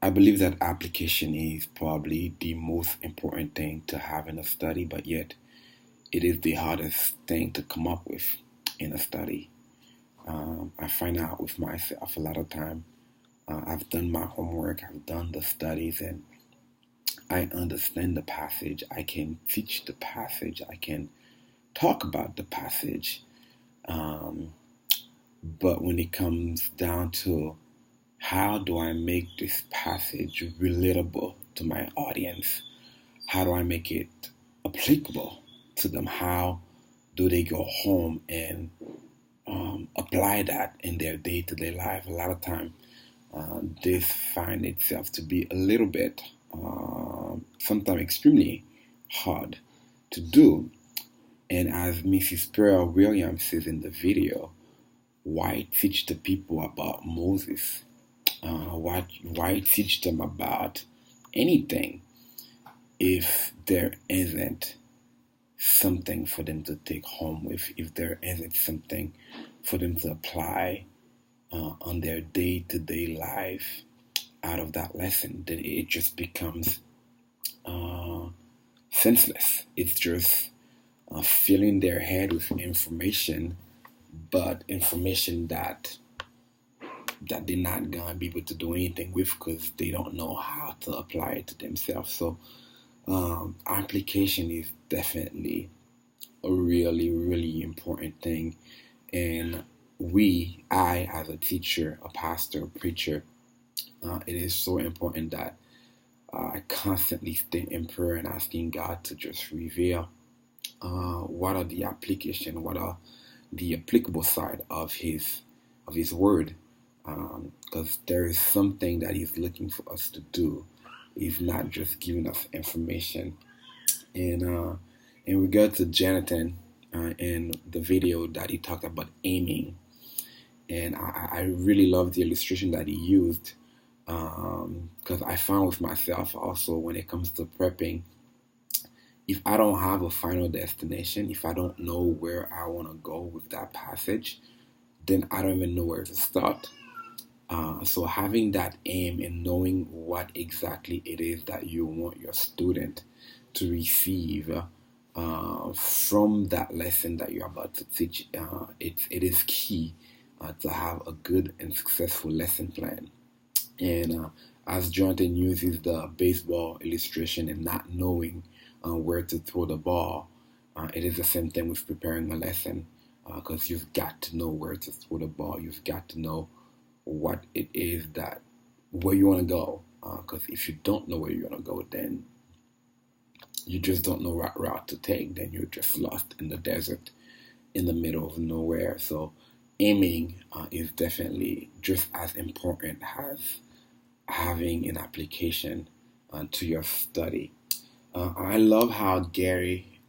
I believe that application is probably the most important thing to have in a study, but yet it is the hardest thing to come up with in a study. I find out with myself a lot of time. I've done my homework, I've done the studies, and I understand the passage. I can teach the passage. I can talk about the passage. Um, but when it comes down to how do I make this passage relatable to my audience? How do I make it applicable to them? How do they go home and apply that in their day-to-day life? A lot of time, this find itself to be a little bit, sometimes extremely hard to do. And as Mrs. Pearl Williams says in the video, why teach the people about Moses? Why teach them about anything if there isn't something for them to take home with, if there isn't something for them to apply on their day-to-day life out of that lesson, then it just becomes uh, senseless. It's just filling their head with information, but information that they're not gonna be able to do anything with because they don't know how to apply it to themselves. So application is definitely a really, really important thing. And I, as a teacher, a pastor, a preacher, it is so important that I constantly stay in prayer and asking God to just reveal what are the application, what are the applicable side of His word, because there is something that He's looking for us to do. He's not just giving us information. And in regard to Jonathan, in the video that he talked about aiming, and I really love the illustration that he used, because I found with myself also when it comes to prepping, if I don't have a final destination, if I don't know where I want to go with that passage, then I don't even know where to start. So having that aim and knowing what exactly it is that you want your student to receive from that lesson that you're about to teach, it is key to have a good and successful lesson plan. And as Jonathan uses the baseball illustration and not knowing where to throw the ball, it is the same thing with preparing a lesson because you've got to know where to throw the ball. You've got to know what it is that where you want to go. Because if you don't know where you want to go, then you just don't know what route to take. Then you're just lost in the desert, in the middle of nowhere. So aiming is definitely just as important as having an application to your study. I love how Gary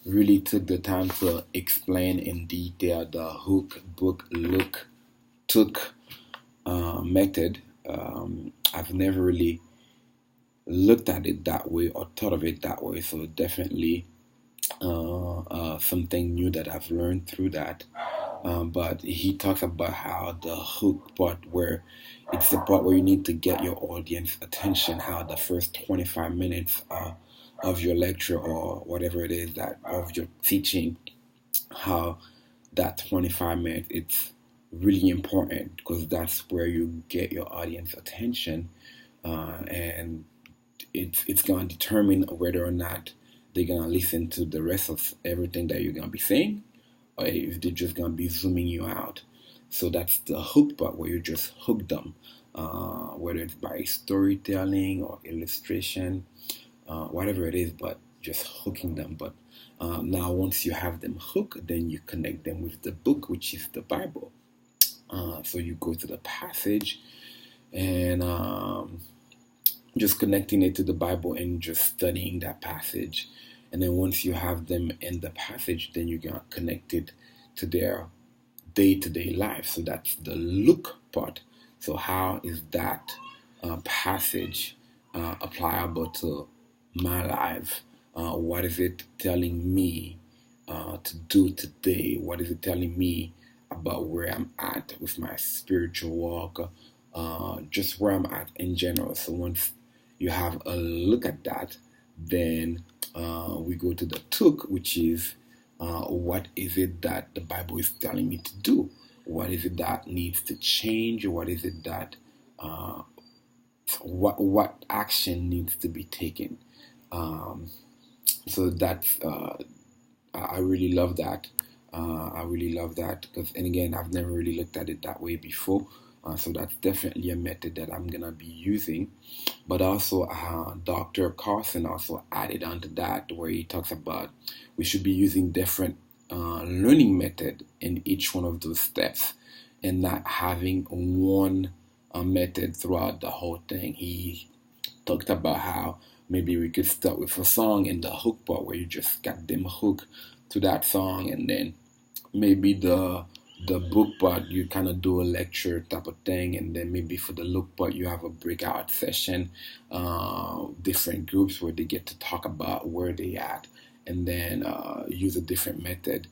really took the time to explain in detail the hook, book, look, took method. I've never really looked at it that way or thought of it that way. So definitely something new that I've learned through that. But he talks about how the hook part, where it's the part where you need to get your audience attention, how the first 25 minutes of your lecture or whatever it is that of your teaching, how that 25 minutes, it's really important because that's where you get your audience attention, and it's going to determine whether or not they're going to listen to the rest of everything that you're going to be saying, or if they're just going to be zooming you out. So that's the hook part where you just hook them, whether it's by storytelling or illustration, whatever it is, but just hooking them. But now once you have them hooked, then you connect them with the book, which is the Bible. So you go to the passage and just connecting it to the Bible and just studying that passage. And then once you have them in the passage, then you're going to connect it to their day-to-day life. So that's the look part. So how is that passage applicable to my life? What is it telling me to do today? What is it telling me about where I'm at with my spiritual walk, just where I'm at in general. So once you have a look at that, then we go to the tuk, which is what is it that the Bible is telling me to do? What is it that needs to change? What is it that what action needs to be taken? Um, so that's I really love that. I really love that because, and again, I've never really looked at it that way before. So that's definitely a method that I'm gonna be using. But also, Dr. Carson also added onto that where he talks about we should be using different learning method in each one of those steps, and not having one method throughout the whole thing. He talked about how maybe we could start with a song and the hook part where you just got them hook to that song, and then maybe the book part you kind of do a lecture type of thing, and then maybe for the look part you have a breakout session, different groups where they get to talk about where they at, and then use a different method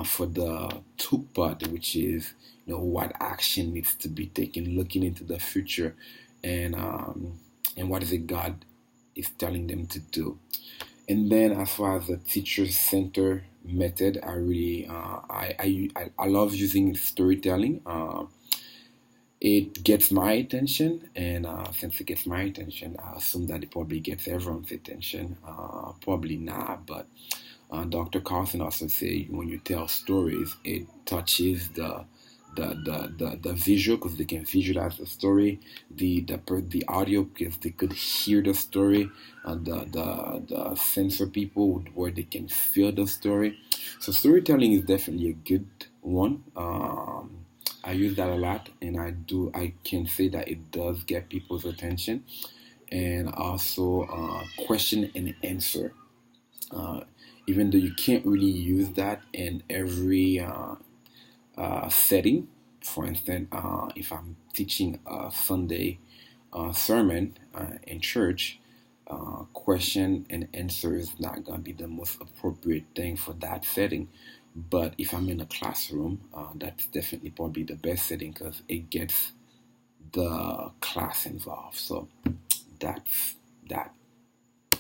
for the took part, which is what action needs to be taken, looking into the future, and what is it God is telling them to do. And then as far as the teacher center method, I really I love using storytelling. It gets my attention, and since it gets my attention, I assume that it probably gets everyone's attention. Probably not, but Dr. Carlson also say when you tell stories, it touches the visual because they can visualize the story, the audio because they could hear the story, the sensor people where they can feel the story. So storytelling is definitely a good one. I use that a lot, and I can say that it does get people's attention, and also question and answer. Uh, Even though you can't really use that in every setting. For instance, if I'm teaching a Sunday sermon in church, question and answer is not going to be the most appropriate thing for that setting. But if I'm in a classroom, that's definitely probably the best setting because it gets the class involved. So that's that.